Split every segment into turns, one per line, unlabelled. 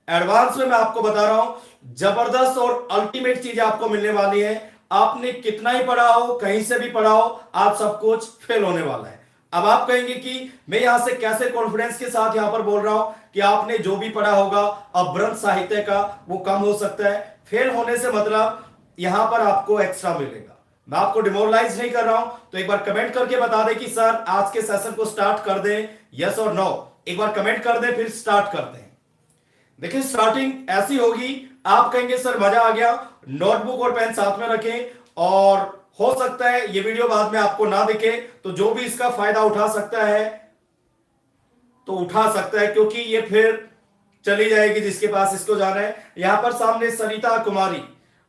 Advance में मैं आपको बता रहा हूं, जबरदस्त और अल्टीमेट चीजें आपको मिलने वाली है। आपने कितना ही पढ़ा हो, कहीं से भी पढ़ा हो, आप सब कुछ फेल होने वाला है। अब आप कहेंगे कि मैं यहां से कैसे कॉन्फिडेंस के साथ यहां पर बोल रहा हूं कि आपने जो भी पढ़ा होगा अपभ्रंश साहित्य का वो कम हो सकता है। फेल होने से मतलब यहां पर आपको एक्स्ट्रा मिलेगा। मैं आपको डिमोरलाइज नहीं कर रहा हूं, तो एक बार कमेंट करके बता दें कि सर आज के सेशन को स्टार्ट कर दें, यस और नो। एक बार कमेंट कर दें, फिर स्टार्ट करते हैं। देखिए स्टार्टिंग ऐसी होगी, आप कहेंगे सर मजा आ गया, नोटबुक और पेन साथ में रखें, और हो सकता है ये वीडियो बाद में आपको ना दिखे, तो जो भी इसका फायदा उठा सकता है तो उठा सकता है, क्योंकि ये फिर चली जाएगी जिसके पास इसको जाना है। यहां पर सामने सरिता कुमारी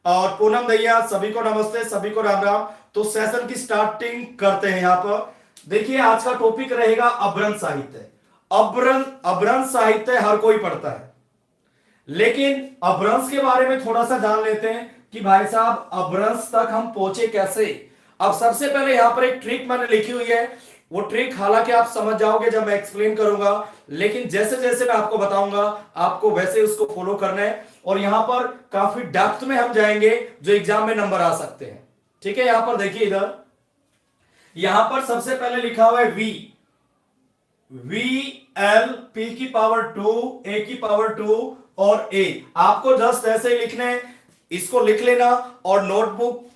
और पूनम दैया, सभी को नमस्ते, सभी को राम राम। तो सेशन की स्टार्टिंग करते हैं। यहां पर देखिए आज का टॉपिक रहेगा अपभ्रंश साहित्य। अपभ्रंश साहित्य हर कोई पढ़ता है, लेकिन अपभ्रंश के बारे में थोड़ा सा जान लेते हैं कि भाई साहब अपभ्रंश तक हम पहुंचे कैसे। अब सबसे पहले यहां पर एक ट्रिक मैंने लिखी हुई है, वो ट्रिक हालांकि आप समझ जाओगे जब मैं एक्सप्लेन करूंगा, लेकिन जैसे जैसे मैं आपको बताऊंगा आपको वैसे उसको फॉलो करना है। और यहां पर काफी डेप्थ में हम जाएंगे जो एग्जाम में नंबर आ सकते हैं। ठीक है, यहां पर देखिए, इधर यहां पर सबसे पहले लिखा हुआ है वी, एल, पी की पावर 2, ए की पावर 2 और ए। आपको जस्ट ऐसे ही लिखना है, इसको लिख लेना, और नोटबुक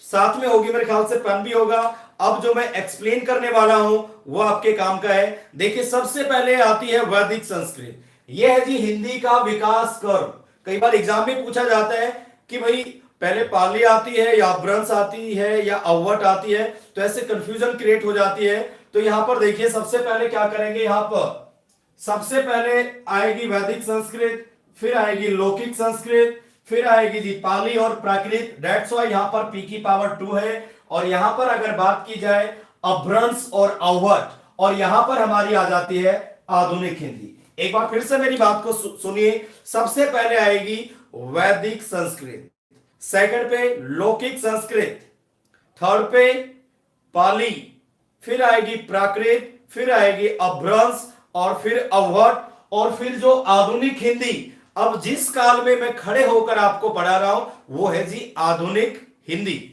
साथ में होगी, मेरे ख्याल से पेन भी होगा। अब जो मैं एक्सप्लेन करने वाला हूं वो आपके काम का है। देखिए सबसे पहले आती है वैदिक संस्कृत। यह है जी हिंदी का विकास कर्व। कई बार एग्जाम में पूछा जाता है कि भाई पहले पाली आती है या अपभ्रंश आती है या अवट आती है, तो ऐसे कंफ्यूजन क्रिएट हो जाती है। तो यहां पर देखिए सबसे पहले क्या करेंगे, यहां पर सबसे पहले आएगी वैदिक संस्कृत, फिर आएगी लौकिक संस्कृत, फिर आएगी जी पाली और प्राकृत। दैट्स व्हाई यहां पर पी की पावर 2 है। और यहां पर अगर बात की जाए अपभ्रंश और अवट, और यहां पर हमारी आ जाती है आधुनिक हिंदी। एक बार फिर से मेरी बात को सुनिए, सबसे पहले आएगी वैदिक संस्कृत, सेकंड पे लौकिक संस्कृत, थर्ड पे पाली, फिर आएगी प्राकृत, फिर आएगी अपभ्रंश, और फिर अवट, और फिर जो आधुनिक हिंदी। अब जिस काल में मैं खड़े होकर आपको पढ़ा रहा हूं वो है जी आधुनिक हिंदी।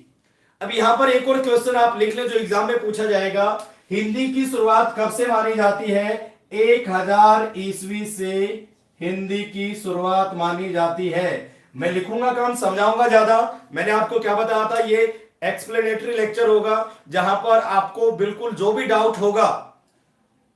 अब यहां पर एक और क्वेश्चन आप लिख ले जो एग्जाम में पूछा जाएगा, हिंदी की शुरुआत कब से मानी जाती है? 1000 ईस्वी से हिंदी की शुरुआत मानी जाती है। मैं लिखूंगा कम, समझाऊंगा ज्यादा। मैंने आपको क्या बताया था, ये एक्सप्लेनेटरी लेक्चर होगा जहां पर आपको बिल्कुल जो भी डाउट होगा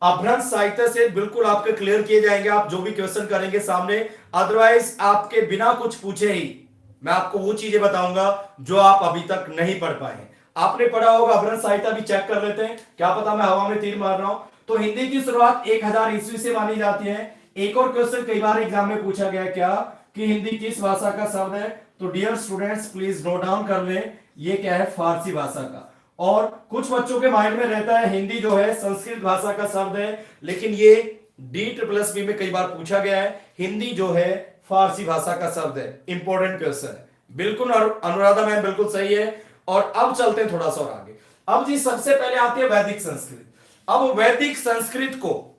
अपभ्रंश साहित्य से बिल्कुल आपके क्लियर किए जाएंगे। आप जो भी क्वेश्चन करेंगे सामने, अदरवाइज आपके बिना कुछ पूछे ही मैं आपको वो चीजें बताऊंगा जो आप अभी तक नहीं पढ़ पाए हैं। आपने पढ़ा होगा अपभ्रंश साहित्य, भी चेक कर लेते हैं, क्या पता मैं हवा में तीर मार रहा हूं। तो हिंदी की शुरुआत 1000 ईस्वी से मानी जाती है। एक और क्वेश्चन कई बार एग्जाम में पूछा गया, क्या कि हिंदी किस भाषा का शब्द है? तो dear students please note down कर लें, ये क्या है? फारसी भाषा का। और कुछ बच्चों के माइंड में रहता है हिंदी जो है संस्कृत भाषा का शब्द है, लेकिन ये D++ में कई बार पूछा गया है, हिंदी जो है फारसी भाषा का शब्द है। इंपॉर्टेंट क्वेश्चन है, बिल्कुल अनुराधा मैम बिल्कुल सही है। और अब चलते हैं थोड़ा सा और आगे। अब जी सबसे पहले आती है वैदिक संस्कृत। अब वैदिक संस्कृत को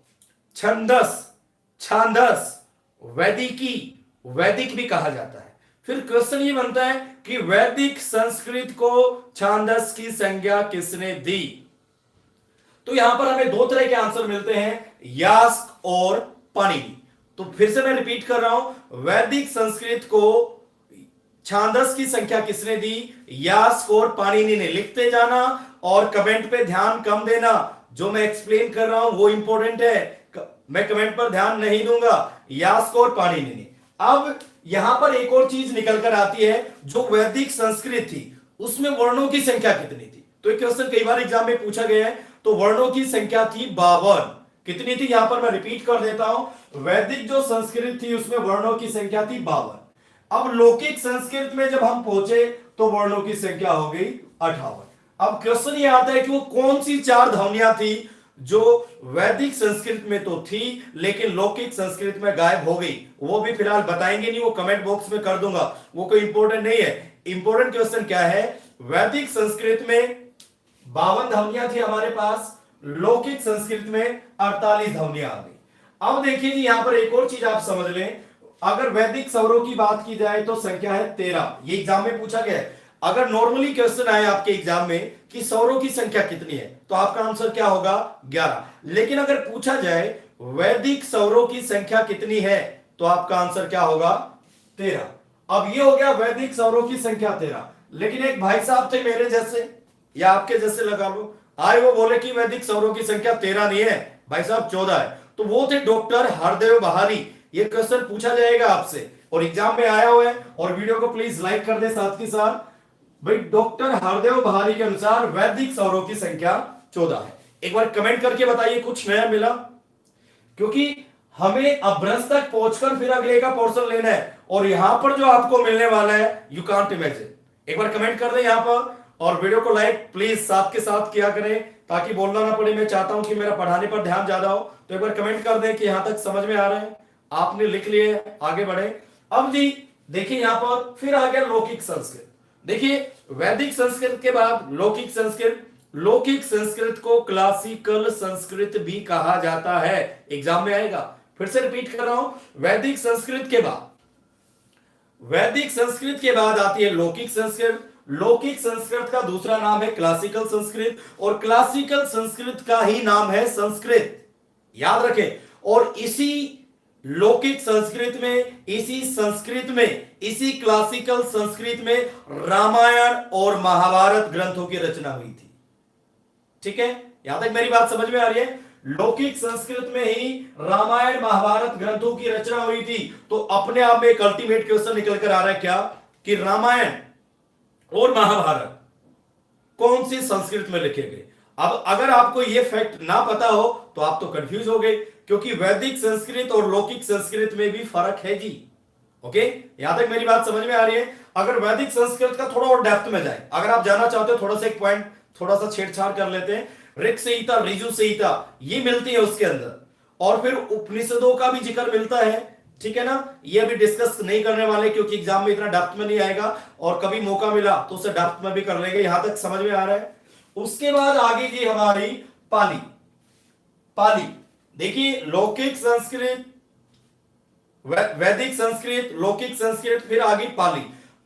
छांदस, वैदिकी, वैदिक भी कहा जाता है। फिर क्वेश्चन ये बनता है कि वैदिक संस्कृत को छांदस की संज्ञा किसने दी? तो यहां पर हमें दो तरह के आंसर मिलते हैं, यास्क और पाणिनि। तो फिर से मैं रिपीट कर रहा हूं, वैदिक संस्कृत को छांदस की संख्या किसने दी? यास्क और पाणिनि ने। लिखते जाना और कमेंट पे ध्यान कम देना, जो मैं एक्सप्लेन कर रहा हूं वो इंपॉर्टेंट है, मैं कमेंट पर ध्यान नहीं दूंगा। यास्क और पाणिनि ने। अब यहां पर एक और चीज निकल कर आती है, जो वैदिक संस्कृत थी उसमें वर्णों की संख्या कितनी थी? तो एक क्वेश्चन कई बार एग्जाम में पूछा गया है। तो वर्णों की संख्या थी 52। कितनी थी? यहां पर मैं रिपीट कर देता हूं, वैदिक जो संस्कृत थी उसमें वर्णों की संख्या थी 52। अब लौकिक संस्कृत में जब हम पहुंचे तो वर्णों की संख्या हो गई 58। अब क्वेश्चन ये आता है कि वो कौन सी 4 ध्वनियां थी जो वैदिक संस्कृत में तो थी लेकिन लौकिक संस्कृत में गायब हो गई? वो भी फिलहाल बताएंगे नहीं, वो कमेंट बॉक्स में कर दूंगा, वो कोई इंपॉर्टेंट नहीं है। इंपॉर्टेंट क्वेश्चन क्या है, वैदिक संस्कृत में 52 ध्वनियां थी हमारे पास, लौकिक संस्कृत में 48 ध्वनियां आ गई। अब देखिए जी यहां पर एक और चीज आप समझ लें, अगर वैदिक सौरों की बात की जाए तो संख्या है 13। ये एग्जाम में पूछा गया है। अगर नॉर्मली क्वेश्चन आए आपके एग्जाम में कि सौरों की संख्या कितनी है तो आपका आंसर क्या होगा 11। लेकिन अगर पूछा जाए वैदिक सौरों की संख्या कितनी है तो आपका आंसर क्या होगा 13। अब ये हो गया वैदिक सौरों की संख्या 13। लेकिन एक भाई साहब थे मेरे जैसे या आपके जैसे लगा लो, आए वो बोले कि वैदिक सौरों की संख्या 13 नहीं है भाई साहब 14 है। तो वो थे डॉक्टर हरदेव बहारी। ये क्वेश्चन पूछा जाएगा आपसे और एग्जाम में आया हुआ है। और वीडियो को प्लीज लाइक कर दे साथ के साथ। भाई डॉक्टर हरदेव बहारी के अनुसार वैदिक सौरों की संख्या 14 है। एक बार कमेंट करके बताइए कुछ नया मिला, क्योंकि हमें अभ्रंश तक पहुंचकर फिर अगले का पोर्शन लेना है और यहां पर जो आपको मिलने वाला है यू कांट इमेजिन। एक बार कमेंट कर दे यहां पर और वीडियो को लाइक प्लीज साथ के साथ किया करें ताकि बोलना ना पड़े। मैं चाहता हूं कि मेरा पढ़ाने पर ध्यान ज्यादा हो। तो एक बार कमेंट कर दे कि यहां तक समझ में आ रहा है, आपने लिख लिए, आगे बढ़े। अब जी देखिए यहां पर फिर आ गया लौकिक संस्कृत। देखिए वैदिक संस्कृत के बाद लौकिक संस्कृत। लौकिक संस्कृत को क्लासिकल संस्कृत भी कहा जाता है, एग्जाम में आएगा। फिर से रिपीट कर रहा हूं, वैदिक संस्कृत के बाद आती है लौकिक संस्कृत। लौकिक संस्कृत का दूसरा नाम है क्लासिकल संस्कृत और क्लासिकल संस्कृत का ही नाम है संस्कृत, याद रखें। और इसी लौकिक संस्कृत में, इसी संस्कृत में, इसी क्लासिकल संस्कृत में रामायण और महाभारत ग्रंथों की रचना हुई थी। ठीक है, यहां तक मेरी बात समझ में आ रही है। लौकिक संस्कृत में ही रामायण महाभारत ग्रंथों की रचना हुई थी। तो अपने आप में एक अल्टीमेट क्वेश्चन निकल कर आ रहा है क्या कि रामायण और महाभारत कौन सी संस्कृत में लिखे गए। अब अगर आपको यह फैक्ट ना पता हो तो आप तो कंफ्यूज हो गए, क्योंकि वैदिक संस्कृत और लौकिक संस्कृत में भी फर्क है जी। ओके, यहां तक मेरी बात समझ में आ रही है। अगर वैदिक संस्कृत का थोड़ा और डेप्थ में जाए, अगर आप जाना चाहते हो, थोड़ा सा एक पॉइंट थोड़ा सा छेड़छाड़ कर लेते हैं। ऋक संहिता, ऋजु संहिता ये मिलती है उसके अंदर, और फिर उपनिषदों का भी जिक्र मिलता है। ठीक है ना, ये अभी डिस्कस नहीं करने वाले क्योंकि एग्जाम में इतना डेप्थ में नहीं आएगा, और कभी मौका मिला तो उसे डेप्थ में भी कर लेंगे। यहां तक समझ में आ रहा है। उसके बाद आगे जी हमारी पाली। पाली देखिए, लौकिक संस्कृत, वैदिक संस्कृत, लौकिक संस्कृत, फिर आगे पाली।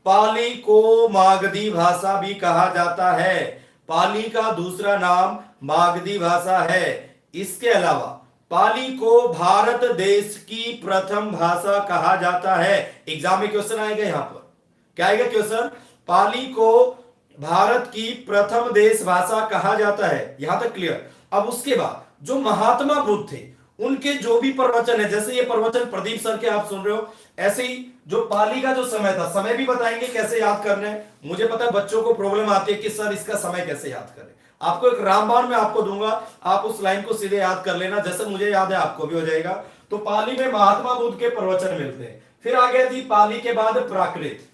पाली को मागधी भाषा भी कहा जाता है। पाली का दूसरा नाम मागधी भाषा है। इसके अलावा पाली को भारत देश की प्रथम भाषा कहा जाता है। एग्जाम में क्वेश्चन आएगा यहां पर, क्या आएगा क्वेश्चन, पाली को भारत की प्रथम देश भाषा कहा जाता है। यहां तक क्लियर। अब उसके बाद जो महात्मा बुद्ध थे उनके जो भी प्रवचन है, जैसे ये प्रवचन प्रदीप सर के आप सुन रहे हो, ऐसे ही जो पाली का जो समय था, समय भी बताएंगे कैसे याद करना है। मुझे पता है बच्चों को प्रॉब्लम आती है कि सर इसका समय कैसे याद करें। आपको एक रामबाण में आपको दूंगा, आप उस लाइन को सीधे याद कर लेना, जैसे मुझे याद है आपको भी हो जाएगा। तो पाली में महात्मा बुद्ध के प्रवचन मिलते हैं। फिर आ गया जी पाली के बाद प्राकृत।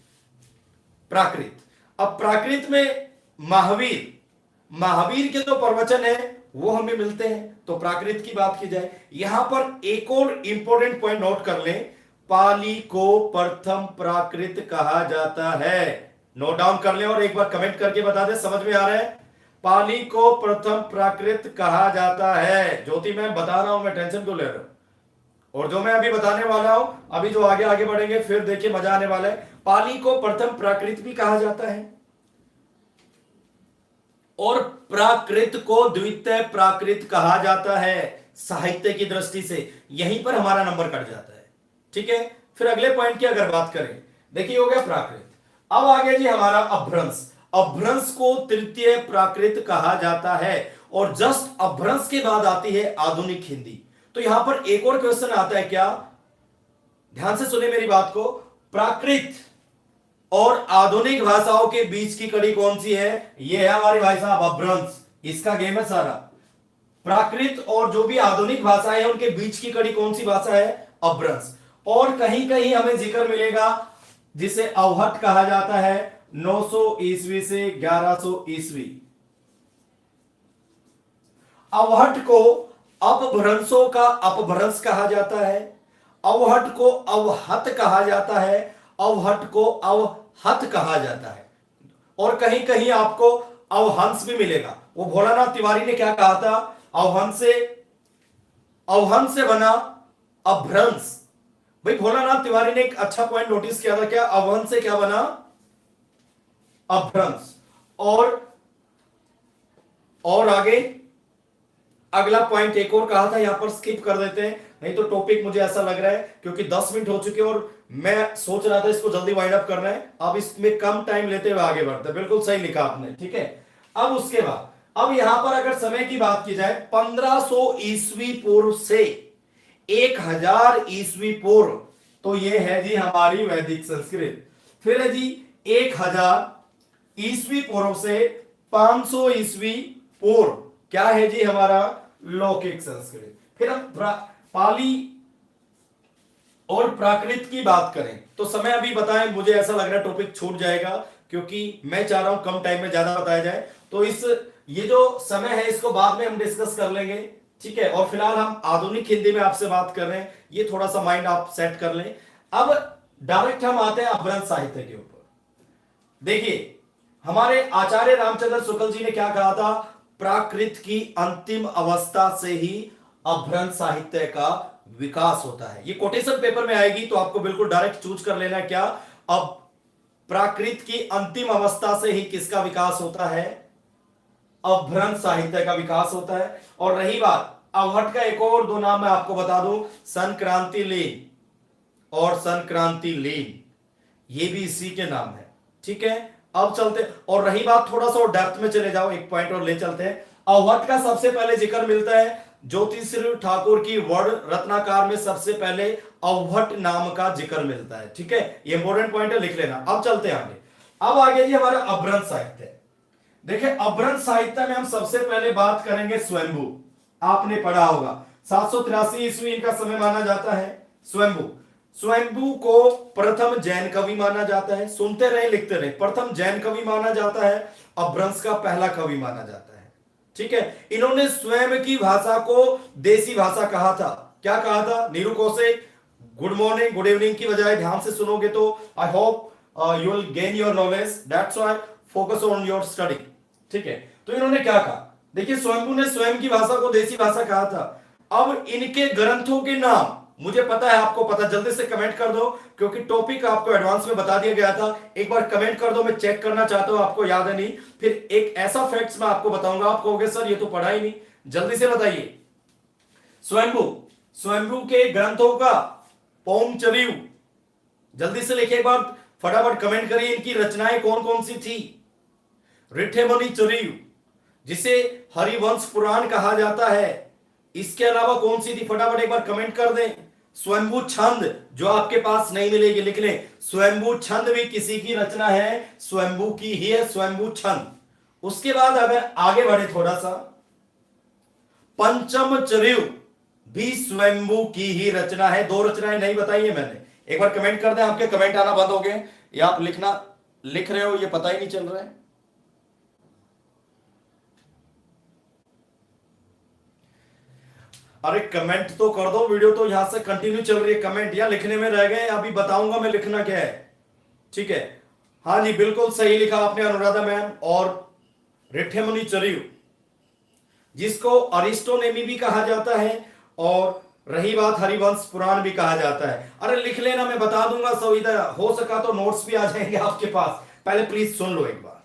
प्राकृत, अब प्राकृत में महावीर के जो प्रवचन है वो हमें मिलते हैं। तो प्राकृत की बात की जाए, यहां पर एक और इंपॉर्टेंट पॉइंट नोट कर लें, पाली को प्रथम प्राकृत कहा जाता है। नोट डाउन कर लें और एक बार कमेंट करके बता दें समझ में आ रहा है। पाली को प्रथम प्राकृत कहा जाता है। ज्योति मैं बता रहा हूं, मैं टेंशन क्यों ले रहा हूं। और जो मैं अभी बताने वाला हूं, अभी जो आगे आगे बढ़ेंगे फिर देखिए मजा आने वाला है। पाली को प्रथम प्राकृत भी कहा जाता है और प्राकृत को द्वितीय प्राकृत कहा जाता है। साहित्य की दृष्टि से यहीं पर हमारा नंबर कट जाता है। ठीक है, फिर अगले पॉइंट की अगर बात करें, देखिए हो गया प्राकृत। अब आगे जी हमारा अभ्रंश। अभ्रंश को तृतीय प्राकृत कहा जाता है और जस्ट अभ्रंश के बाद आती है आधुनिक हिंदी। तो यहां पर एक और क्वेश्चन आता है क्या, ध्यान से सुने मेरी बात को, प्राकृत और आधुनिक भाषाओं के बीच की कड़ी कौन सी है, ये है हमारी भाई साहब अभ्रंश। इसका गेम है सारा। प्राकृत और जो भी आधुनिक भाषाएं हैं उनके बीच की कड़ी कौन सी भाषा है, अभ्रंश। और कहीं कहीं हमें जिक्र मिलेगा जिसे अवहट कहा जाता है, 900 ईस्वी से 1100 ईस्वी। अवहट को अपभ्रंशों का अपभ्रंश कहा जाता है, अवहट को अवहत कहा जाता है, अवहट को अवहत कहा जाता है। और कहीं कहीं आपको अवहंस भी मिलेगा। वो भोलानाथ तिवारी ने क्या कहा था, अवहंस से बना अभ्रंश भाई भोलानाथ तिवारी ने एक अच्छा पॉइंट नोटिस किया था, क्या अवंश से क्या बना, अभ्रंश। और आगे अगला पॉइंट एक और कहा था, यहां पर स्किप कर देते हैं, नहीं तो टॉपिक मुझे ऐसा लग रहा है क्योंकि 10 मिनट हो चुके हैं और मैं सोच रहा था इसको जल्दी वाइंड अप करना है। अब इसमें कम टाइम लेते हुए आगे बढ़ते हैं, बिल्कुल सही लिखा आपने, ठीक है। अब उसके बाद अब यहां पर अगर समय की बात की जाए 1500 ईस्वी पूर्व से 1000 ईस्वी पूर्व, तो ये है जी हमारी वैदिक संस्कृत। फिर है जी 1000 ईस्वी पूर्व से 500 ईस्वी पूर्व, क्या है जी हमारा लौकिक संस्कृत। फिर हम पाली और प्राकृत की बात करें तो समय अभी बताएं, मुझे ऐसा लग रहा है टॉपिक छूट जाएगा क्योंकि मैं चाह रहा हूं कम टाइम में ज्यादा बताया जाए, तो ये जो समय है इसको बाद में हम डिस्कस कर लेंगे, ठीक है। और फिलहाल हम आधुनिक हिंदी में आपसे बात कर रहे हैं, ये थोड़ा सा माइंड आप सेट कर लें। अब डायरेक्ट हम आते हैं अपभ्रंश साहित्य के ऊपर। देखिए हमारे आचार्य रामचंद्र शुक्ल जी ने क्या कहा था, प्राकृत की अंतिम अवस्था से ही अपभ्रंश साहित्य का विकास होता है। ये कोटेशन पेपर में आएगी तो आपको बिल्कुल डायरेक्ट चूज कर लेना है, क्या अब प्राकृत की अंतिम अवस्था से ही किसका विकास होता है, अपभ्रंश साहित्य का विकास होता है। और रही बात अवहट का, एक और दो नाम मैं आपको बता दूं, संक्रांति लीन और संक्रांति लीन, ये भी इसी के नाम है, ठीक है। अब चलते, और रही बात थोड़ा सा और डेप्थ में चले जाओ, एक पॉइंट और ले चलते हैं। अवहट का सबसे पहले जिक्र मिलता है ज्योतिषी ठाकुर की वर्ण रत्नाकार में, सबसे पहले अवहट नाम का जिक्र मिलता है, ठीक है। ये इंपॉर्टेंट पॉइंट है, लिख लेना। अब चलते हैं आगे। अब आगे जी हमारा अपभ्रंश साहित्य। देखिए अपभ्रंश साहित्य में हम सबसे पहले बात करेंगे स्वयंभू। आपने पढ़ा होगा 783 ईस्वी इनका समय माना जाता है। स्वयंभू को प्रथम जैन कवि माना जाता है, सुनते रहे लिखते रहे, प्रथम जैन कवि माना जाता है, अपभ्रंश का पहला कवि माना जाता है, ठीक है। इन्होंने स्वयं की भाषा को देसी भाषा कहा था। क्या कहा था, Neeru Kaushik good morning good evening की बजाय ध्यान से सुनोगे तो I hope you will gain your knowledge, that's why focus on your study, ठीक है। तो इन्होंने क्या कहा, देखिए स्वयंभू ने स्वयं की भाषा को देसी भाषा कहा था। अब इनके ग्रंथों के नाम मुझे पता है, आपको पता, जल्दी से कमेंट कर दो क्योंकि टॉपिक आपको एडवांस में बता दिया गया था। एक बार कमेंट कर दो, मैं चेक करना चाहता हूं आपको याद है नहीं। फिर एक ऐसा फैक्ट्स मैं आपको बताऊंगा, आप कहोगे सर ये तो पढ़ा ही नहीं, जल्दी से बताइए। स्वयंभू के ग्रंथों का पौमचरियु, जल्दी से लिखिए, एक बार फटाफट कमेंट करिए इनकी रचनाएं कौन कौन सी थी। रिठेमणि चरियु जिसे हरिवंश पुराण कहा जाता है, इसके अलावा कौन सी थी, फटाफट एक बार कमेंट कर दें। स्वयंभू छंद जो आपके पास नहीं मिलेगी, लिख लें, स्वयंभू छंद भी किसी की रचना है, स्वयंभू की ही है स्वयंभू छंद। उसके बाद अगर आगे बढ़े थोड़ा सा, पंचम चरियु भी स्वयंभू की ही रचना है। दो रचनाएं नहीं बताई है मैंने, एक बार कमेंट कर दें। आपके कमेंट आना बंद हो गए या आप लिख रहे हो ये पता ही नहीं चल रहा है। अरे कमेंट तो कर दो, वीडियो तो यहां से कंटिन्यू चल रही है, कमेंट या लिखने में रह गए, अभी बताऊंगा मैं लिखना क्या है, ठीक है। हाँ जी बिल्कुल सही लिखा आपने अनुराधा मैम। और रिठेमणि चरियु जिसको अरिस्टोनेमी भी कहा जाता है, और रही बात हरिवंश पुराण भी कहा जाता है। अरे लिख लेना, मैं बता दूंगा सुविधा, हो सका तो नोट्स भी आ जाएंगे आपके पास, पहले प्लीज सुन लो एक बार।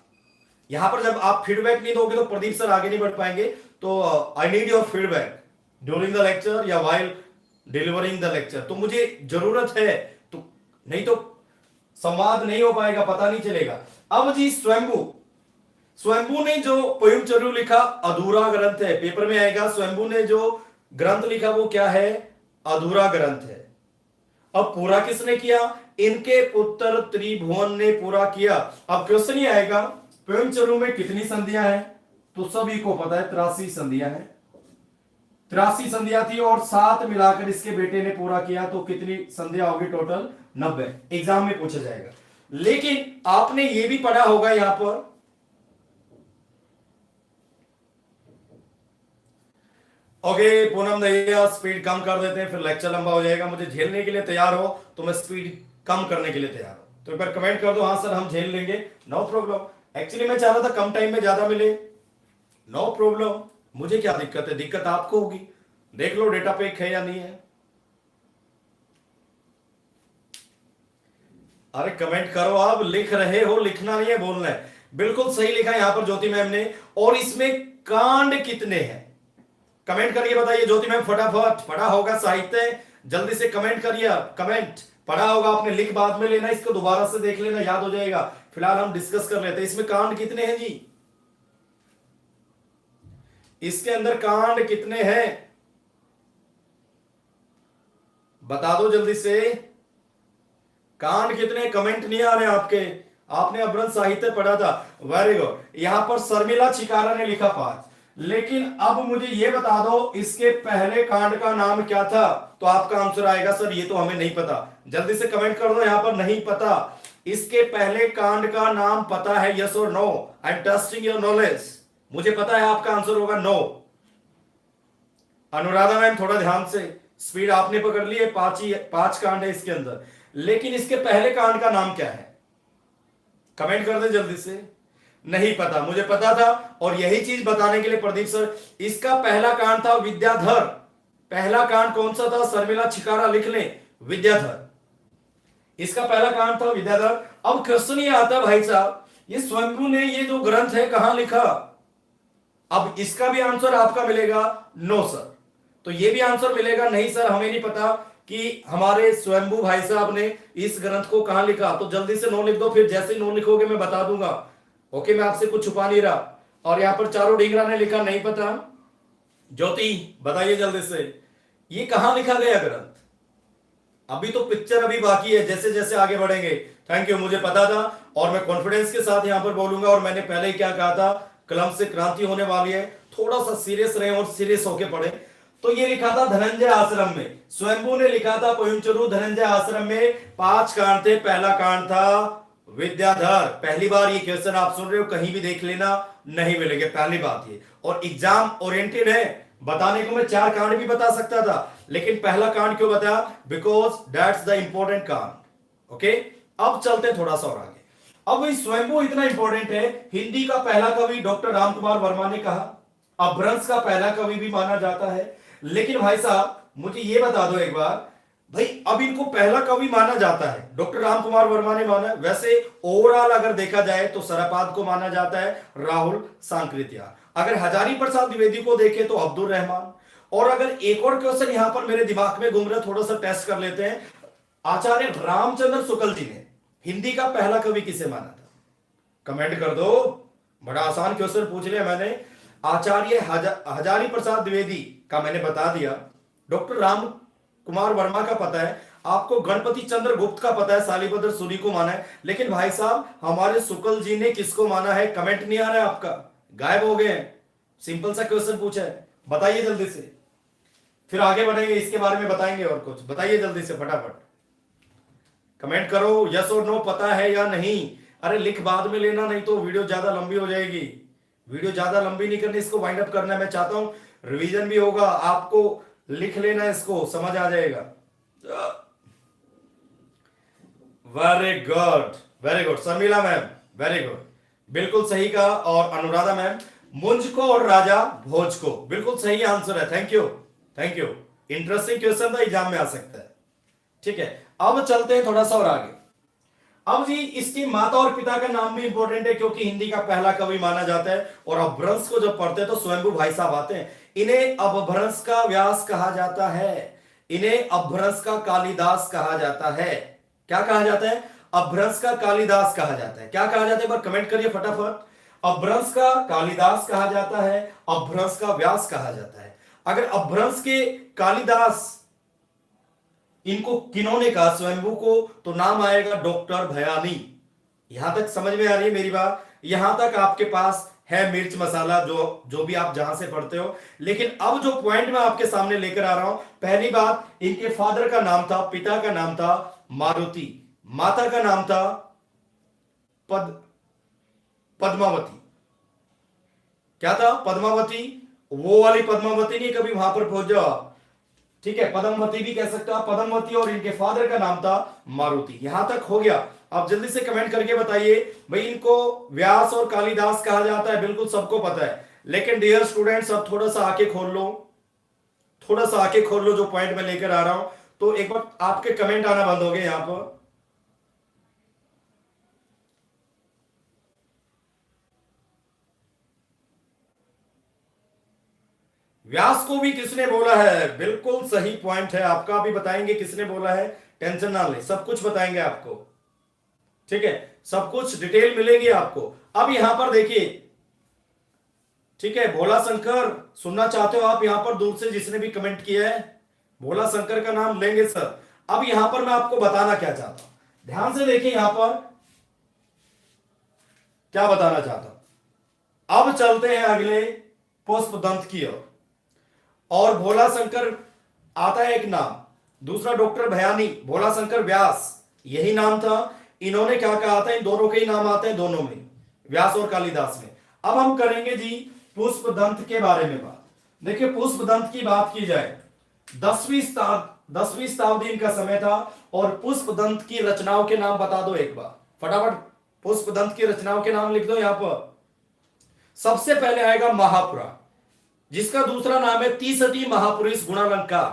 यहां पर जब आप फीडबैक नहीं दोगे तो प्रदीप सर आगे नहीं बढ़ पाएंगे, तो I need your feedback during the lecture या वाइल डिलीवरिंग द लेक्चर, तो मुझे जरूरत है, तो नहीं तो संवाद नहीं हो पाएगा, पता नहीं चलेगा। अब जी स्वयंभू ने जो पोयमचरियु लिखा अधूरा ग्रंथ है, पेपर में आएगा। स्वयंभू ने जो ग्रंथ लिखा वो क्या है, अधूरा ग्रंथ है। अब पूरा किसने किया, इनके पुत्र त्रिभुवन ने पूरा किया। अब क्वेश्चन ही आएगा पोयमचरियु में कितनी संधियां हैं, तो सभी को पता है 83 संधियां हैं, 83 संधियां थी, और 7 मिलाकर इसके बेटे ने पूरा किया, तो कितनी संधियां होगी टोटल, 90। एग्जाम में पूछा जाएगा। लेकिन आपने ये भी पढ़ा होगा यहां पर, ओके पूनम दहिया स्पीड कम कर देते हैं, फिर लेक्चर लंबा हो जाएगा। मुझे झेलने के लिए तैयार हो तो मैं स्पीड कम करने के लिए तैयार हूं, तो एक बार कमेंट कर दो हाँ सर हम झेल लेंगे, नो प्रॉब्लम। एक्चुअली मैं चाह रहा था कम टाइम में ज्यादा मिले, नो प्रॉब्लम। मुझे क्या दिक्कत है, दिक्कत आपको होगी। देख लो डेटा पैक है या नहीं है। अरे कमेंट करो, आप लिख रहे हो, लिखना नहीं है, बोलना है। बिल्कुल सही लिखा है यहां पर ज्योति मैम ने। और इसमें कांड कितने हैं, कमेंट करके बताइए ज्योति मैम फटाफट। पढ़ा होगा साहित्य, जल्दी से कमेंट करिए आप, कमेंट पढ़ा होगा आपने, लिख बाद में लेना, इसको दोबारा से देख लेना, याद हो जाएगा। फिलहाल हम डिस्कस कर लेते हैं इसमें कांड कितने हैं जी, इसके अंदर कांड कितने हैं, बता दो जल्दी से। कांड कितने, कमेंट नहीं आ रहे आपके, आपने अभ्रंश साहित्य पढ़ा था, वेरी गुड। यहां पर शर्मिला छिकारा ने लिखा 5, लेकिन अब मुझे यह बता दो इसके पहले कांड का नाम क्या था, तो आपका आंसर आएगा सर ये तो हमें नहीं पता। जल्दी से कमेंट कर दो यहां पर नहीं पता, इसके पहले कांड का नाम पता है, यस और no, I am testing your knowledge. मुझे पता है आपका आंसर होगा नो। अनुराधा मैम थोड़ा ध्यान से, स्पीड आपने पकड़ ली है, 5 कांड है इसके अंदर, लेकिन इसके पहले कांड का नाम क्या है, कमेंट कर दे जल्दी से। नहीं पता, मुझे पता था, और यही चीज बताने के लिए प्रदीप सर, इसका पहला कांड था विद्याधर। पहला कांड कौन सा था, शर्मिला छिकारा लिख लें, विद्याधर, इसका पहला कांड था विद्याधर। अब क्वेश्चन ये आता भाई साहब, ये स्वयंभू ने ये जो ग्रंथ है कहां लिखा, अब इसका भी आंसर आपका मिलेगा नो सर, तो ये भी आंसर मिलेगा नहीं सर, हमें नहीं पता कि हमारे स्वयंभू भाई साहब ने इस ग्रंथ को कहां लिखा। तो जल्दी से नो लिख दो, फिर जैसे ही नो लिखोगे मैं बता दूंगा। ओके, मैं आपसे कुछ छुपा नहीं रहा। और यहां पर चारों ढींगरा ने लिखा नहीं पता। ज्योति बताइए जल्दी से, ये कहां लिखा गया ग्रंथ, अभी तो पिक्चर अभी बाकी है, जैसे जैसे आगे बढ़ेंगे। थैंक यू, मुझे पता था और मैं कॉन्फिडेंस के साथ यहां पर बोलूंगा। और मैंने पहले ही क्या कहा था, कलम से क्रांति होने वाली है, थोड़ा सा सीरियस रहे और सीरियस होके पढ़े। तो ये लिखा था धनंजय आश्रम में, स्वयंभू ने लिखा था पोयुंचरू धनंजय आश्रम में। 5 कांड थे, पहला कांड था विद्याधर। पहली बार ये क्वेश्चन आप सुन रहे हो, कहीं भी देख लेना, नहीं मिलेंगे, पहली बात ये। और एग्जाम ओरिएंटेड है, बताने को मैं 4 कांड भी बता सकता था, लेकिन पहला कांड क्यों बताया, बिकॉज दैट्स द इंपॉर्टेंट कांड। ओके, अब चलते हैं थोड़ा सा और आगे। अब भाई स्वयंभू इतना इंपॉर्टेंट है, हिंदी का पहला कवि डॉक्टर रामकुमार वर्मा ने कहा, अपभ्रंश का पहला कवि भी माना जाता है। लेकिन भाई साहब मुझे ये बता दो एक बार, भाई अब इनको पहला कवि माना जाता है, डॉक्टर रामकुमार वर्मा ने माना। वैसे ओवरऑल अगर देखा जाए तो सरपाद को माना जाता है, राहुल सांकृत्याल। अगर हजारी प्रसाद द्विवेदी को देखें तो अब्दुल रहमान। और अगर एक और क्वेश्चन यहां पर मेरे दिमाग में घूम रहा है, थोड़ा सा टेस्ट कर लेते हैं, आचार्य रामचंद्र शुक्ल जी ने हिंदी का पहला कवि किसे माना था, कमेंट कर दो। बड़ा आसान क्वेश्चन पूछ लिया मैंने। आचार्य हजारी प्रसाद द्विवेदी का मैंने बता दिया, डॉक्टर राम कुमार वर्मा का पता है आपको, गणपति चंद्र गुप्त का पता है, शालिभद्र सूरी को माना है। लेकिन भाई साहब हमारे शुक्ल जी ने किसको माना है, कमेंट नहीं आ रहा है आपका, गायब हो गए हैं। सिंपल सा क्वेश्चन पूछा है, बताइए जल्दी से, फिर आगे बढ़ेंगे, इसके बारे में बताएंगे और कुछ। बताइए जल्दी से फटाफट, कमेंट करो यस और नो, पता है या नहीं। अरे लिख बाद में लेना, नहीं तो वीडियो ज्यादा लंबी हो जाएगी। वीडियो ज्यादा लंबी नहीं करनी, इसको वाइंड अप करना है। मैं चाहता हूं रिवीजन भी होगा, आपको लिख लेना, इसको समझ आ जाएगा। Very good, very good Sharmila ma'am, very good, बिल्कुल सही कहा। और अनुराधा मैम, मुंज को और राजा भोज को, बिल्कुल सही आंसर है। Thank you, thank you. Interesting question था, एग्जाम में आ सकता है। ठीक है, अब चलते हैं थोड़ा सा और आगे। अब जी इसकी माता और पिता का नाम भी इंपॉर्टेंट है, क्योंकि हिंदी का पहला कवि माना जाता है। और अपभ्रंश को जब पढ़ते हैं तो स्वयंभू भाई साहब आते हैं। इन्हें अपभ्रंश का व्यास कहा जाता है, इन्हें अपभ्रंश का कालिदास कहा जाता है। क्या कहा जाता है, अपभ्रंश का कालिदास कहा जाता है। क्या कहा जाता है, एक बार कमेंट करिए फटाफट। अपभ्रंश का कालिदास कहा जाता है, अपभ्रंश का व्यास कहा जाता है। अगर अपभ्रंश के कालिदास इनको किन्होंने कहा, स्वयंभू को, तो नाम आएगा डॉक्टर भयानी। यहां तक समझ में आ रही है मेरी बात, यहां तक आपके पास है मिर्च मसाला, जो भी आप जहां से पढ़ते हो। लेकिन अब जो पॉइंट मैं आपके सामने लेकर आ रहा हूं, पहली बात, इनके फादर का नाम था, पिता का नाम था मारुति, माता का नाम था पद्मावती। क्या था, पद्मावती, वो वाली पद्मावती नहीं, कभी वहां पर पहुंच जाओ आप। ठीक है, पद्मवती भी कह सकते हो आप, पद्मवती। और इनके फादर का नाम था मारुति। यहां तक हो गया। अब जल्दी से कमेंट करके बताइए भाई, इनको व्यास और कालिदास कहा जाता है, बिल्कुल सबको पता है। लेकिन डियर स्टूडेंट्स, अब थोड़ा सा आंखें खोल लो, थोड़ा सा आंखें खोल लो, जो पॉइंट मैं लेकर आ रहा हूं। तो एक बार आपके कमेंट आना बंद हो गए यहां पर, व्यास को भी किसने बोला है? बिल्कुल सही पॉइंट है आपका, अभी बताएंगे किसने बोला है, टेंशन ना ले, सब कुछ बताएंगे आपको, ठीक है, सब कुछ डिटेल मिलेगी आपको। अब यहां पर देखिए, ठीक है, भोला शंकर सुनना चाहते हो आप? यहां पर दूर से जिसने भी कमेंट किया है, भोला शंकर का नाम लेंगे सर। अब यहां पर मैं आपको बताना क्या चाहता हूं, ध्यान से देखिए यहां पर क्या बताना चाहता हूं। अब चलते हैं अगले पुष्पदंत की ओर। और भोला शंकर आता है एक नाम, दूसरा डॉक्टर भयानी, भोला शंकर व्यास, यही नाम था। इन्होंने क्या कहा था? इन दोनों के ही नाम आते हैं दोनों में, व्यास और कालिदास में। अब हम करेंगे जी पुष्पदंत के बारे में बात। देखिए पुष्पदंत की बात की जाए, 10वीं शताब्दी इनका समय था। और पुष्पदंत की रचनाओं के नाम बता दो एक बार फटाफट, पुष्पदंत की रचनाओं के नाम लिख दो यहां पर। सबसे पहले आएगा महापुराण, जिसका दूसरा नाम है 63 महापुरुष गुणालंकार।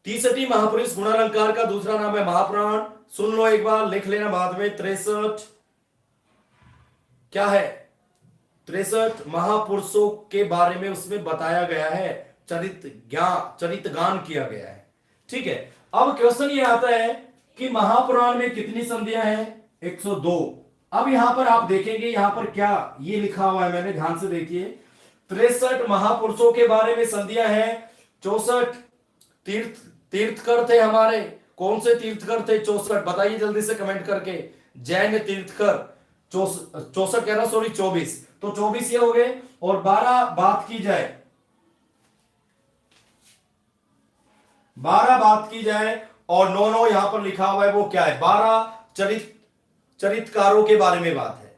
63 महापुरुष गुणालंकार का दूसरा नाम है महापुराण। सुन लो एक बार, लिख लेना बाद में। 63 क्या है? 63 महापुरुषों के बारे में उसमें बताया गया है, चरित गान किया गया है, ठीक है। अब क्वेश्चन ये आता है कि महापुराण में कितनी संधियां हैं? 102। अब यहां पर आप देखेंगे, यहां पर क्या ये लिखा हुआ है, मैंने ध्यान से देखिए, 63 महापुरुषों के बारे में संधियां हैं। 64 तीर्थकर थे हमारे, कौन से तीर्थकर थे? 64 बताइए जल्दी से कमेंट करके। जैन तीर्थकर 64 कह रहा, सॉरी 24, तो 24 ये हो गए। और 12 बात की जाए, 12 बात की जाए और 9 यहां पर लिखा हुआ है, वो क्या है? 12 चरितकारों के बारे में बात है,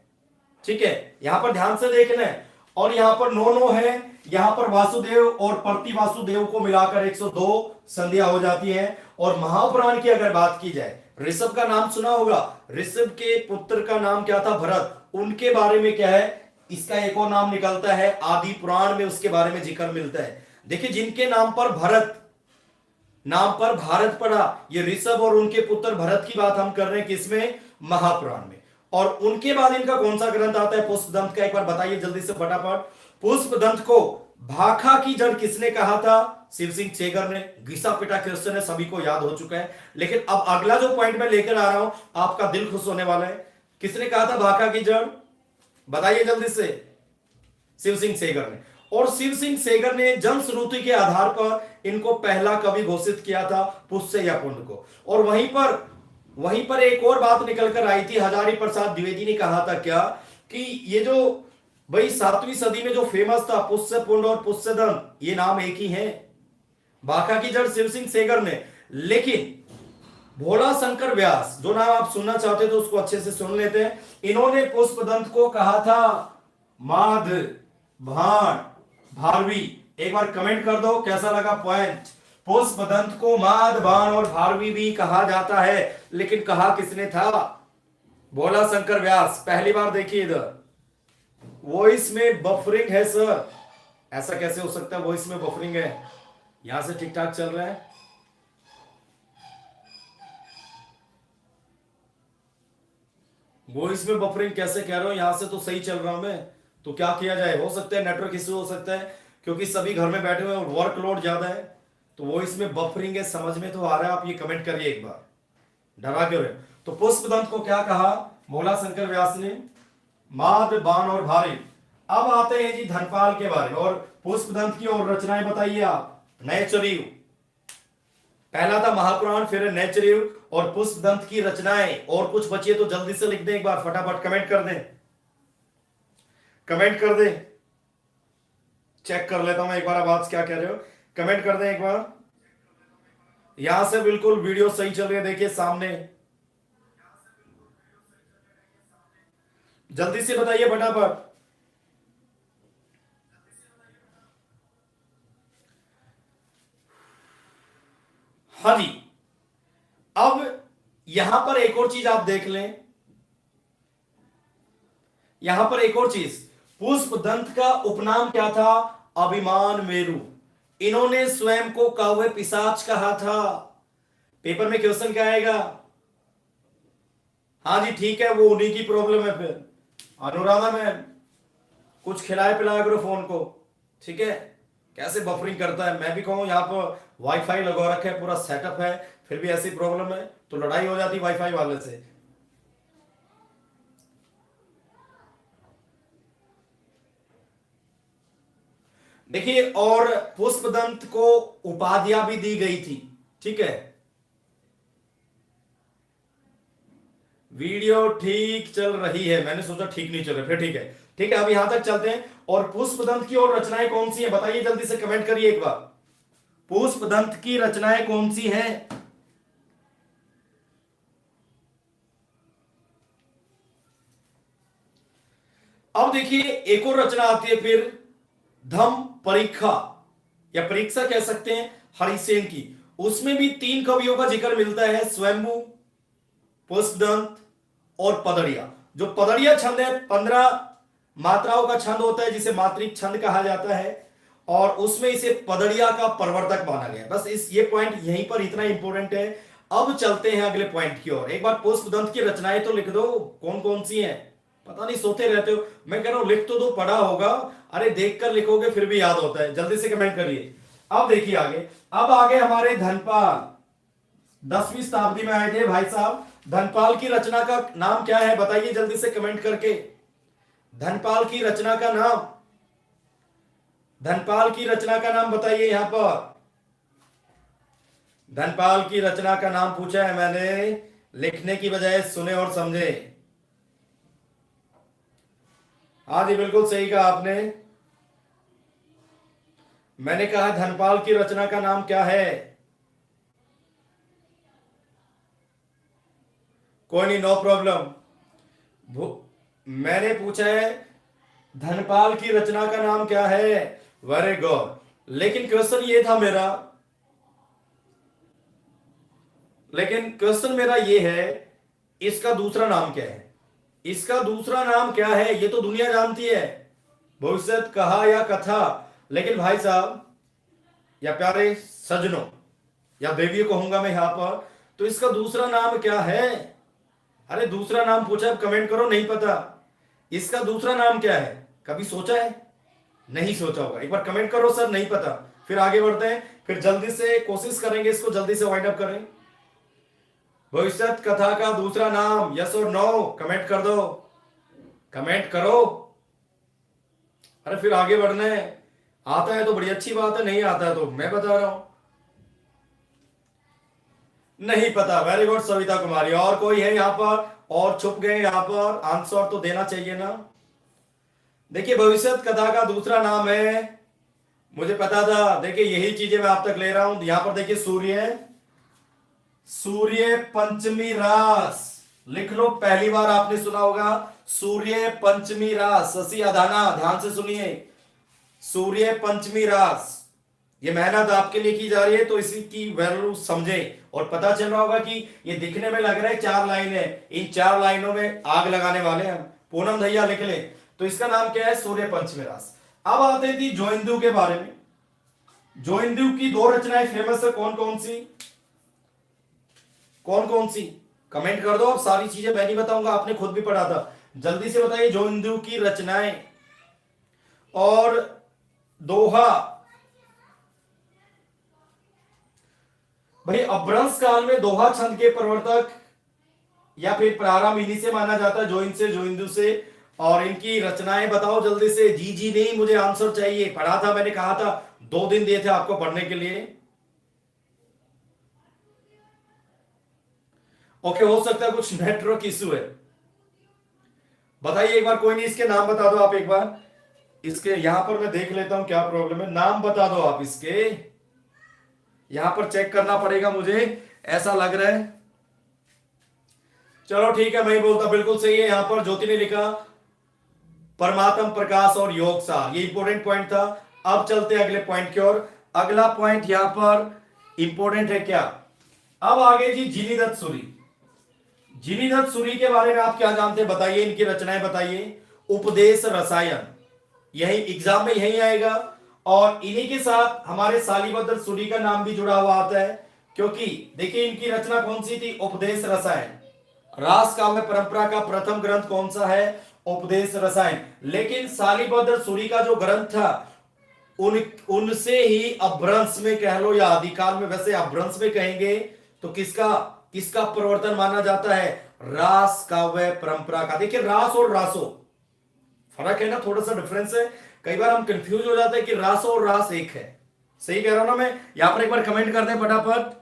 ठीक है, यहां पर ध्यान से देखना है। और यहां पर 9 है, यहां पर वासुदेव और प्रति वासुदेव को मिलाकर 102 संधियां हो जाती हैं। और महापुराण की अगर बात की जाए, ऋषभ का नाम सुना होगा, ऋषभ के पुत्र का नाम क्या था? भरत, उनके बारे में क्या है? इसका एक और नाम निकलता है, आदि पुराण में उसके बारे में जिक्र मिलता है। देखिए जिनके नाम पर भारत पड़ा, ये ऋषभ और उनके पुत्र भरत की बात हम कर रहे हैं, किसमें? महापुराण में। और उनके बाद इनका कौन सा ग्रंथ आता है पुष्पदंत का? एक बार बताइए जल्दी से फटाफट। पुष्पदंत को भाखा की जड़ किसने कहा था? शिव सिंह सेगर ने। घिसा पिटा क्वेश्चन है, सभी को याद हो चुका है। लेकिन अब अगला जो पॉइंट मैं लेकर आ रहा हूं, आपका दिल खुश होने वाला है। किसने कहा था भाखा की जड़? बताइए जल्दी से। शिव सिंह सेगर ने। और शिव सिंह सेगर ने जनश्रुति के आधार पर इनको पहला कवि घोषित किया था, पुष्य या पुण्य को। और वहीं पर एक और बात निकल कर आई थी, हजारी प्रसाद द्विवेदी ने कहा था क्या कि ये जो भाई 7वीं सदी में जो फेमस था पुष्य पुण्य और पुष्यदन, ये नाम एक ही है, भाखा की जड़ शिव सिंह सेगर ने। लेकिन भोला शंकर व्यास, जो नाम आप सुनना चाहते तो उसको अच्छे से सुन लेते हैं, इन्होंने पुष्पदंत को कहा था माध भाण भारवी। एक बार कमेंट कर दो कैसा लगा पॉइंट। पुष्पदंत को माध बाण और भारवी भी कहा जाता है, लेकिन कहा किसने था? भोला शंकर व्यास। पहली बार देखिए इधर वॉइस में बफरिंग है सर, ऐसा कैसे हो सकता है? वॉइस में बफरिंग है, यहां से ठीक ठाक चल रहा है। वॉइस में बफरिंग कैसे कह रहा हूं? यहां से तो सही चल रहा हूं मैं, तो क्या किया जाए? हो सकता है नेटवर्क इश्यू हो सकता है, क्योंकि सभी घर में बैठे हुए और वर्कलोड ज्यादा है, तो वॉइस में बफरिंग है। समझ में तो आ रहा है? आप ये कमेंट करिए एक बार, डरा क्यों रहे? तो पुष्पदंत को क्या कहा भोला शंकर व्यास ने? माध बाण और भारी। अब आते हैं जी धनपाल के बारे में, और पुष्पदंत की और रचनाएं बताइए आप। नैचरीव पहला था महापुराण, फिर नैचरीव और पुष्पदंत की रचनाएं। और कुछ बचिए तो जल्दी से लिख दें एक बार, फटाफट कमेंट कर दें, कमेंट कर दें। चेक कर लेता हूं मैं एक बार आवाज क्या कह रहे हो, कमेंट कर दें एक बार। यहां से बिल्कुल वीडियो सही चल रही है, देखिए सामने, जल्दी से बताइए फटाफट। हाँ जी। अब यहां पर एक और चीज आप देख लें, यहां पर एक और चीज, पुष्पदंत का उपनाम क्या था? अभिमान मेरु। इन्होंने स्वयं को कौवे पिशाच कहा था। पेपर में क्वेश्चन क्या आएगा? हाँ जी ठीक है, वो उन्हीं की प्रॉब्लम है फिर। अनुराधा मैम कुछ खिलाए पिलाया करो फोन को, ठीक है। कैसे बफरिंग करता है। मैं भी कहूँ यहाँ पर वाईफाई लगा रखा है, पूरा सेटअप है, फिर भी ऐसी प्रॉब्लम है, तो लड़ाई हो जाती वाईफाई वाले से। देखिए, और पुष्पदंत को उपाधियां भी दी गई थी, ठीक है। वीडियो ठीक चल रही है, मैंने सोचा ठीक नहीं चल रही, फिर ठीक है, ठीक है, अब यहां तक चलते हैं। और पुष्पदंत की और रचनाएं कौन सी है बताइए, जल्दी से कमेंट करिए एक बार। पुष्पदंत की रचनाएं कौन सी हैं? अब देखिए, एक और रचना आती है फिर, धम परीक्षा या परीक्षा कह सकते हैं, हरिसेन की। उसमें भी 3 कवियों का जिक्र मिलता है, स्वयंभू, पुष्पदंत और पदड़िया। जो पदड़िया छंद है 15 मात्राओं का छंद होता है, जिसे मात्रिक छंद कहा जाता है, और उसमें इसे पदड़िया का प्रवर्तक माना गया। बस इस ये पॉइंट यहीं पर इतना इंपॉर्टेंट है। अब चलते हैं अगले पॉइंट की ओर। एक बार पुष्पदंत की रचनाएं तो लिख दो, कौन कौन सी हैं। पता नहीं सोते रहते हो, मैं कह रहा हूं लिख तो दो, पढ़ा होगा, अरे देखकर लिखोगे फिर भी याद होता है। जल्दी से कमेंट करिए। अब देखिए आगे, अब आगे हमारे धनपाल 10वीं शताब्दी में आए थे भाई साहब। धनपाल की रचना का नाम क्या है बताइए जल्दी से कमेंट करके। धनपाल की रचना का नाम, धनपाल की रचना का नाम बताइए। यहां पर धनपाल की रचना का नाम पूछा है मैंने, लिखने की बजाय सुने और समझे। हाँ जी, बिल्कुल सही कहा आपने। मैंने कहा धनपाल की रचना का नाम क्या है। कोई नहीं, नो प्रॉब्लम। मैंने पूछा है धनपाल की रचना का नाम क्या है। Very good. लेकिन क्वेश्चन ये था मेरा, लेकिन क्वेश्चन मेरा ये है, इसका दूसरा नाम क्या है। इसका दूसरा नाम क्या है ये तो दुनिया जानती है, भविष्य कहा या कथा। लेकिन भाई साहब या प्यारे सजनों या देवियों कहूंगा मैं यहां पर, तो इसका दूसरा नाम क्या है। अरे दूसरा नाम पूछा, अब कमेंट करो नहीं पता। इसका दूसरा नाम क्या है, कभी सोचा है? नहीं सोचा होगा, एक बार कमेंट करो सर नहीं पता, फिर आगे बढ़ते हैं, फिर जल्दी से कोशिश करेंगे इसको जल्दी से वाइंड अप करें। भविष्य कथा का दूसरा नाम, यस और नो कमेंट कर दो, कमेंट करो। अरे फिर आगे बढ़ना है, आता है तो बड़ी अच्छी बात है, नहीं आता है तो मैं बता रहा हूं नहीं पता। वेरी गुड सविता कुमारी। और कोई है यहां पर, और छुप गए यहां पर, आंसर तो देना चाहिए ना। देखिए भविष्य कथा का दूसरा नाम है, मुझे पता था, देखिए यही चीजें मैं आप तक ले रहा हूं। यहां पर देखिए सूर्य, सूर्य पंचमी रास लिख लो, पहली बार आपने सुना होगा सूर्य पंचमी रास। शशि अधाना ध्यान से सुनिए, सूर्य पंचमी रास, ये मेहनत आपके लिए की जा रही है तो इसी की वैल्यू समझे। और पता चल रहा होगा कि ये दिखने में लग रहा है 4 लाइन है, इन 4 लाइनों में आग लगाने वाले हैं। पूनम भैया लिख ले, तो इसका नाम क्या है, सूर्य पंचमी रास। अब आते थी जोइंदू के बारे में। जोइंदू की 2 रचनाएं फेमस है, कौन कौन सी, कौन कौन सी, कमेंट कर दो। अब सारी चीजें मैं नहीं बताऊंगा, आपने खुद भी पढ़ा था, जल्दी से बताइए जोइंदू की रचनाएं। और दोहा, भाई अपभ्रंश काल में दोहा छंद के प्रवर्तक या फिर प्रारंभ इन्हीं से माना जाता है, जोइन से, जोइंदू से। और इनकी रचनाएं बताओ जल्दी से, जी जी नहीं, मुझे आंसर चाहिए। पढ़ा था मैंने, कहा था 2 दिन दिए थे आपको पढ़ने के लिए। ओके, हो सकता है कुछ नेटवर्क इशू है, बताइए एक बार। कोई नहीं, इसके नाम बता दो आप एक बार, इसके यहां पर मैं देख लेता हूं क्या प्रॉब्लम है। नाम बता दो आप इसके, यहां पर चेक करना पड़ेगा मुझे, ऐसा लग रहा है। चलो ठीक है, मैं ही बोलता, बिल्कुल सही है। यहां पर ज्योति ने लिखा परमात्म प्रकाश और योग सार, ये इंपॉर्टेंट पॉइंट था। अब चलते हैं अगले पॉइंट की ओर। अगला पॉइंट यहां पर इंपॉर्टेंट है क्या। अब आगे जी जिनीदत्त सूरी। जिनीदत्त सूरी के बारे में आप क्या जानते हैं बताइए, इनकी रचनाएं बताइए। उपदेश रसायन, यही एग्जाम में यही आएगा। और इन्हीं के साथ हमारे शालिभद्र सूरी का नाम भी जुड़ा हुआ आता है, क्योंकि देखिए इनकी रचना कौन सी थी, उपदेश रसायन। रास काव्य परंपरा का प्रथम ग्रंथ कौन सा है, उपदेश रसायन। लेकिन शालिभद्र सूरी का जो ग्रंथ था उन उनसे ही अभ्रंश में कह लो या आदिकाल में, वैसे अभ्रंश में कहेंगे तो किसका किसका प्रवर्तन माना जाता है? रास काव्य परंपरा का। देखिए रास और रासो फर्क है ना, थोड़ा सा डिफरेंस है। कई बार हम कंफ्यूज हो जाते हैं कि रासो और रास एक है। सही कह रहा हूं ना मैं? यहां पर एक बार कमेंट कर दें फटाफट।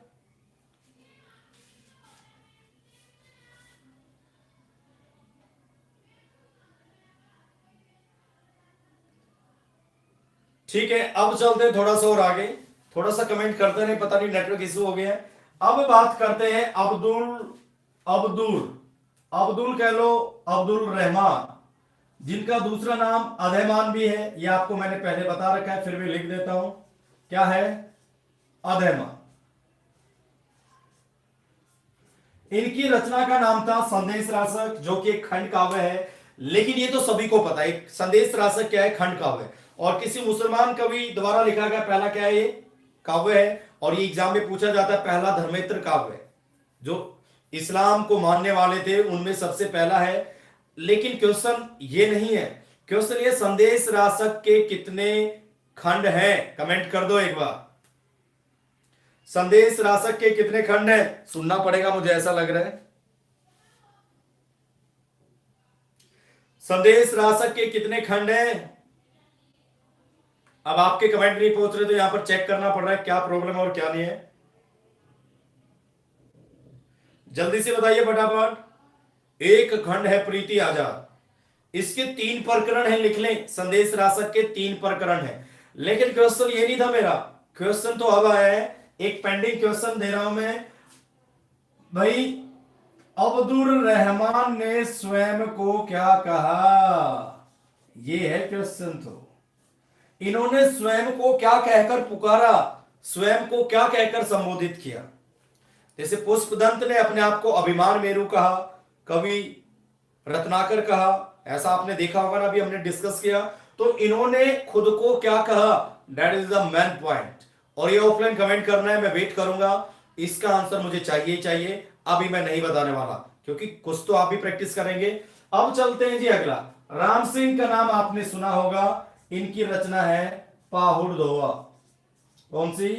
ठीक है, अब चलते हैं थोड़ा सा और आगे। थोड़ा सा कमेंट करते नहीं, पता नहीं नेटवर्क इशू हो गया है। अब बात करते हैं अब्दुल अब्दुल अब्दुल कह लो, अब्दुल रहमान, जिनका दूसरा नाम अधैमान भी है। यह आपको मैंने पहले बता रखा है, फिर भी लिख देता हूं। क्या है? अधैमान। इनकी रचना का नाम था संदेश रासक, जो कि एक खंड काव्य है। लेकिन ये तो सभी को पता है संदेश रासक क्या है, खंड काव्य। और किसी मुसलमान कवि द्वारा लिखा गया पहला क्या है, ये काव्य है। और ये एग्जाम में पूछा जाता है, पहला धर्मेंद्र काव्य, जो इस्लाम को मानने वाले थे उनमें सबसे पहला है। लेकिन क्वेश्चन ये नहीं है, क्वेश्चन ये संदेश रासक के कितने खंड हैं? कमेंट कर दो एक बार। संदेश रासक के कितने खंड हैं? सुनना पड़ेगा, मुझे ऐसा लग रहा है। संदेश रासक के कितने खंड हैं? अब आपके कमेंट नहीं पहुंच रहे तो यहां पर चेक करना पड़ रहा है क्या प्रॉब्लम है और क्या नहीं है। जल्दी से बताइए फटाफट। एक खंड है प्रीति आजाद, इसके 3 प्रकरण हैं, लिख लें। संदेश रासक के 3 प्रकरण हैं। लेकिन क्वेश्चन ये नहीं था मेरा, क्वेश्चन तो अब आया है, एक पेंडिंग क्वेश्चन दे रहा हूं मैं भाई। अब्दुल रहमान ने स्वयं को क्या कहा? ये है क्वेश्चन। तो इन्होंने स्वयं को क्या कहकर पुकारा, स्वयं को क्या कहकर संबोधित किया? जैसे पुष्पदंत ने अपने आप को अभिमान मेरु कहा, कवि रत्नाकर कहा, ऐसा आपने देखा होगा ना, अभी हमने डिस्कस किया। तो इन्होंने खुद को क्या कहा? That is the main point. और ये ऑफलाइन कमेंट करना है, मैं वेट करूंगा। इसका आंसर मुझे चाहिए। अभी मैं नहीं बताने वाला, क्योंकि कुछ तो आप भी प्रैक्टिस करेंगे। अब चलते हैं जी अगला। राम सिंह का नाम आपने सुना होगा, इनकी रचना है पाहुड़ दोहा। कौन सी?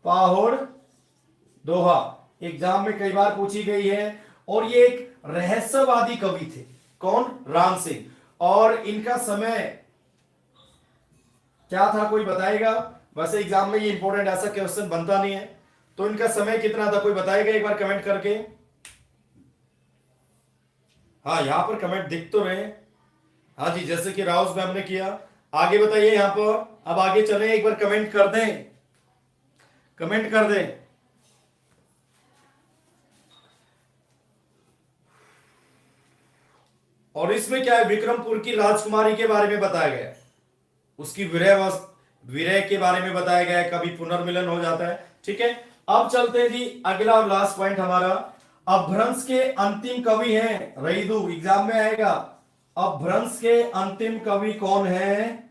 पाहुड़ दोहा। एग्जाम में कई बार पूछी गई है। और ये एक रहस्यवादी कवि थे। कौन? राम सिंह। और इनका समय क्या था, कोई बताएगा? वैसे एग्जाम में ये इंपॉर्टेंट ऐसा क्वेश्चन बनता नहीं है। तो इनका समय कितना था, कोई बताएगा एक बार कमेंट करके? हाँ, यहां पर कमेंट दिख तो रहे। हाँ जी, जैसे कि राउस मैम ने किया। आगे बताइए यहां पर। अब आगे चलें, एक बार कमेंट कर दें, कमेंट कर दें। और इसमें क्या है, विक्रमपुर की राजकुमारी के बारे में बताया गया है, उसकी विरह के बारे में बताया गया है, कभी पुनर्मिलन हो जाता है। ठीक है, अब चलते हैं जी अगला और लास्ट पॉइंट हमारा। अपभ्रंश के अंतिम कवि हैं रईदू, एग्जाम में आएगा। अपभ्रंश के अंतिम कवि कौन है?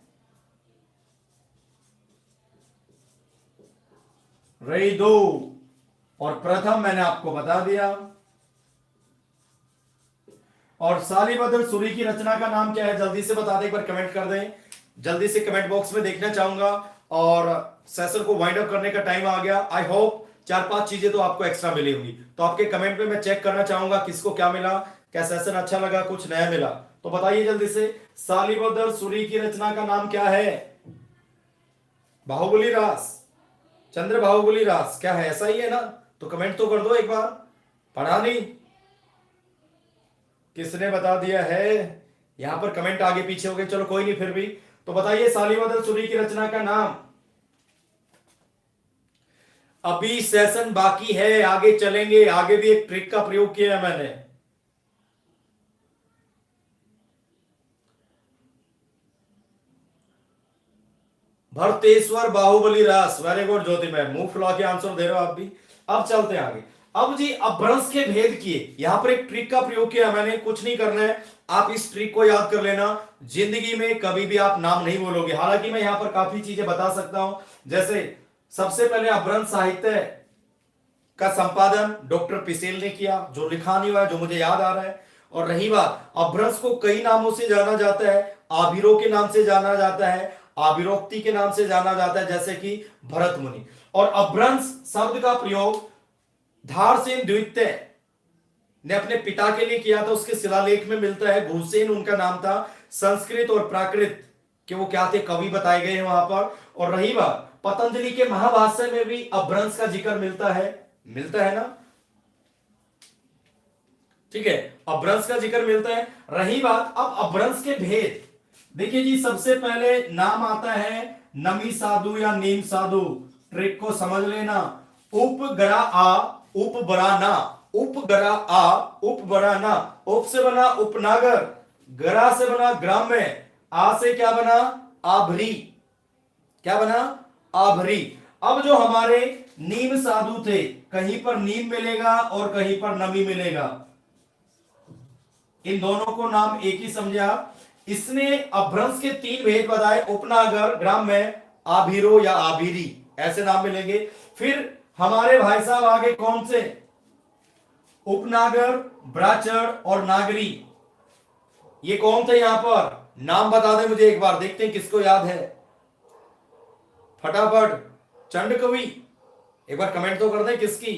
रईदू। और प्रथम मैंने आपको बता दिया। और सालिबद्र सूरी की रचना का नाम क्या है? जल्दी से बता दें, एक बार कमेंट कर दें। जल्दी से कमेंट बॉक्स में देखना चाहूंगा। और सेशन को वाइंड अप करने का टाइम आ गया। आई होप 4-5 चीजें तो आपको एक्स्ट्रा मिली होंगी। तो आपके कमेंट में मैं चेक करना चाहूंगा किसको क्या मिला, क्या सेशन अच्छा लगा, कुछ नया मिला तो बताइए जल्दी से। सालिबद्र सूरी की रचना का नाम क्या है? बाहुबली रास, चंद्र बाहुबली रास, क्या है? ऐसा ही है ना? तो कमेंट तो कर दो एक बार। पढ़ा नहीं? किसने बता दिया है? यहां पर कमेंट आगे पीछे हो गए, चलो कोई नहीं, फिर भी तो बताइए सालिबद्र सूरी की रचना का नाम। अभी सेशन बाकी है, आगे चलेंगे। आगे भी एक ट्रिक का प्रयोग किया है मैंने। भरतेश्वर बाहुबली रास, वेरी गुड ज्योति मैम, मुंह फुला के आंसर दे रहे हो आप भी। अब चलते हैं आगे। अब जी अपभ्रंश के भेद किए, यहां पर एक ट्रिक का प्रयोग किया मैंने। कुछ नहीं करना है, आप इस ट्रिक को याद कर लेना। जिंदगी में कभी भी आप नाम नहीं बोलोगे। हालांकि मैं यहां पर काफी चीजें बता सकता हूं, जैसे सबसे पहले अपभ्रंश साहित्य का संपादन डॉक्टर पिसेल ने किया, जो लिखा नहीं हुआ है, जो मुझे याद आ रहा है। और रही बात, अपभ्रंश को कई नामों से जाना जाता है, आभिरों के नाम से जाना जाता है, आविरोक्ति के नाम से जाना जाता है, जैसे कि भरत मुनि। और अभ्रंश शब्द का प्रयोग धारसेन द्वितीय ने अपने पिता के लिए किया था, उसके शिलालेख में मिलता है। भूसेन उनका नाम था। संस्कृत और प्राकृत के वो क्या थे, कवि बताए गए हैं वहां पर। और रही बात, पतंजलि के महाभाष्य में भी अभ्रंश का जिक्र मिलता है ना, ठीक है, अभ्रंश का जिक्र मिलता है। रही बात अब अभ्रंश के भेद, देखिए जी, सबसे पहले नाम आता है नमी साधु या नीम साधु। ट्रिक को समझ लेना। उपगरा आ, उपबरा ना, उपगरा आ, उपबरा ना। उप से बना उपनागर, गरा से बना ग्राम्य, आ से क्या बना, आभरी। क्या बना, आभरी। अब जो हमारे नीम साधु थे, कहीं पर नीम मिलेगा और कहीं पर नमी मिलेगा, इन दोनों को नाम एक ही समझे आप। इसने अभ्रंश के 3 भेद बताए, उपनागर, ग्राम्य, आभीरो या आभीरी, ऐसे नाम मिलेंगे। फिर हमारे भाई साहब आगे कौन से, उपनागर, ब्राचड़ और नागरी, ये कौन थे यहां पर, नाम बता दे मुझे एक बार, देखते हैं किसको याद है फटाफट। चंड कवि, एक बार कमेंट तो कर दें किसकी,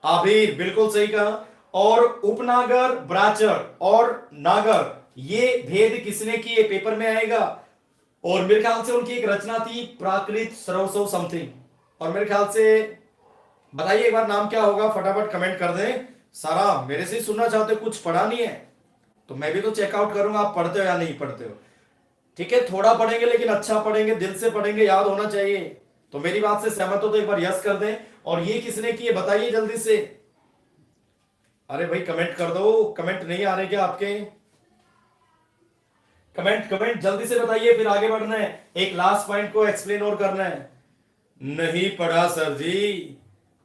आभीर, बिल्कुल सही कहा। और उपनागर, ब्राचड़ और नागर, ये भेद किसने किए, पेपर में आएगा। और मेरे ख्याल से उनकी एक रचना थी प्राकृत सरवसव समथिंग, और मेरे ख्याल से बताइए एक बार नाम क्या होगा, फटाफट कमेंट कर दें। सारा मेरे से ही सुनना चाहते हो, कुछ पढ़ा नहीं है तो मैं भी तो चेकआउट करूंगा आप पढ़ते हो या नहीं पढ़ते हो। ठीक है, थोड़ा पढ़ेंगे लेकिन अच्छा पढ़ेंगे, दिल से पढ़ेंगे, याद होना चाहिए। तो मेरी बात से सहमत हो तो एक बार यस कर दें। और ये किसने किए बताइए जल्दी से। अरे भाई कमेंट कर दो, कमेंट नहीं आ रहे क्या आपके, कमेंट जल्दी से बताइए, फिर आगे बढ़ना है। एक लास्ट पॉइंट को एक्सप्लेन और करना है। नहीं पढ़ा सर जी,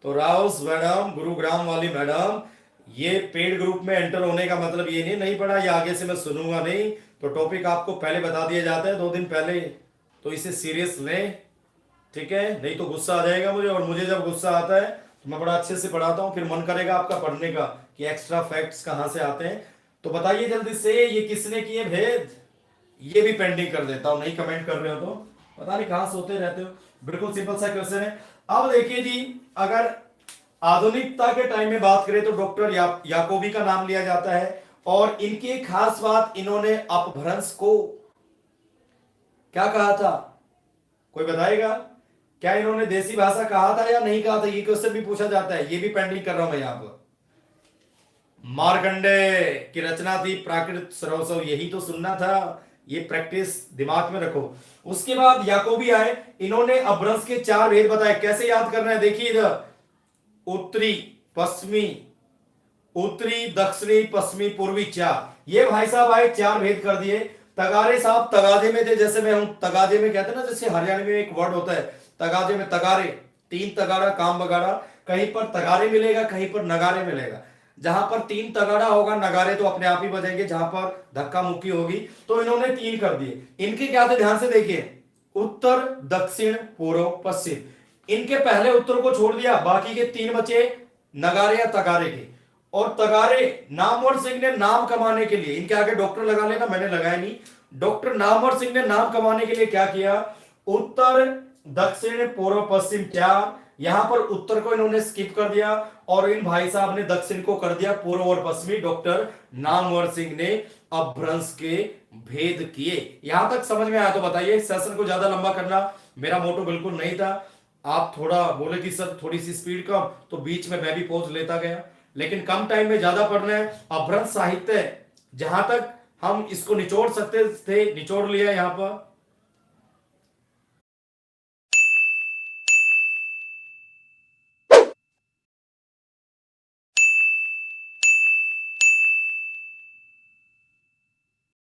तो राउस मैडम, गुरुग्राम वाली मैडम, ये पेड ग्रुप में एंटर होने का मतलब ये नहीं पढ़ा, ये आगे से मैं सुनूंगा नहीं। तो टॉपिक आपको पहले बता दिया जाता है 2 दिन पहले, तो इसे सीरियस लें, ठीक है, नहीं तो गुस्सा आ जाएगा मुझे। और मुझे जब गुस्सा आता है तो मैं बड़ा अच्छे से पढ़ाता हूं, फिर मन करेगा आपका पढ़ने का कि एक्स्ट्रा फैक्ट्स कहां से आते हैं। तो बताइए जल्दी से, ये किसने किए भेद, ये भी पेंडिंग कर देता हूं, नहीं कमेंट कर रहे हो तो पता नहीं कहां सोते रहते हो। बिल्कुल सिंपल सा क्वेश्चन है। अब देखिए जी, अगर आधुनिकता के टाइम में बात करें तो डॉक्टर याकोबी का नाम लिया जाता है। और इनकी एक खास बात, इन्होंने अपभ्रंश को क्या कहा था, कोई बताएगा, क्या इन्होंने देसी भाषा कहा था या नहीं कहा था, ये क्वेश्चन भी पूछा जाता है, ये भी पेंडिंग कर रहा हूं मैं यहां पर। मार्कंडे की रचना थी प्राकृत सरवसव, यही तो सुनना था, ये प्रैक्टिस दिमाग में रखो। उसके बाद याकोबी आए, इन्होंने अपभ्रंश के 4 भेद बताए। कैसे याद करना है, देखिए इधर उत्तरी, पश्चिमी, उत्तरी, दक्षिणी, पश्चिमी, पूर्वी, 4, ये भाई साहब आए, 4 भेद कर दिए। तगारे साहब तगाजे में थे, जैसे मैं हूं तगाजे में, कहते हैं ना, जैसे हरियाणा में एक वर्ड होता है तगाजे में, तगारे, 3 तगाड़ा, काम बगाड़ा, कहीं पर तगारे मिलेगा, कहीं पर नगारे मिलेगा। जहां पर 3 तगाड़ा होगा, नगारे तो अपने आप ही बजेंगे, जहां पर धक्का मुक्की होगी। तो इन्होंने 3 कर दिए। इनके क्या थे, ध्यान से देखिए, उत्तर, दक्षिण, पूर्व, पश्चिम। इनके पहले उत्तर को छोड़ दिया, बाकी के 3 बचे नगारे या तगारे के। और तगारे, नामवर सिंह ने नाम कमाने के लिए, इनके आगे डॉक्टर लगा लेना, मैंने लगाया नहीं, डॉक्टर नामवर सिंह ने नाम कमाने के लिए क्या किया, उत्तर, दक्षिण, पूर्व, पश्चिम, 4, यहां पर उत्तर को इन्होंने स्किप कर दिया और इन भाई साहब ने दक्षिण को कर दिया पूर्व और पश्चिमी। डॉक्टर नामवर सिंह ने अपभ्रंश के भेद किए। यहां तक समझ में आया तो बताइए, सेशन को ज्यादा लंबा करना मेरा मोटो बिल्कुल नहीं था। आप थोड़ा बोले कि सर थोड़ी सी स्पीड कम, तो बीच में मैं भी पॉज लेता गया, लेकिन कम टाइम में ज्यादा पढ़ना है। अपभ्रंश साहित्य जहां तक हम इसको निचोड़ सकते थे निचोड़ लिया यहां पर।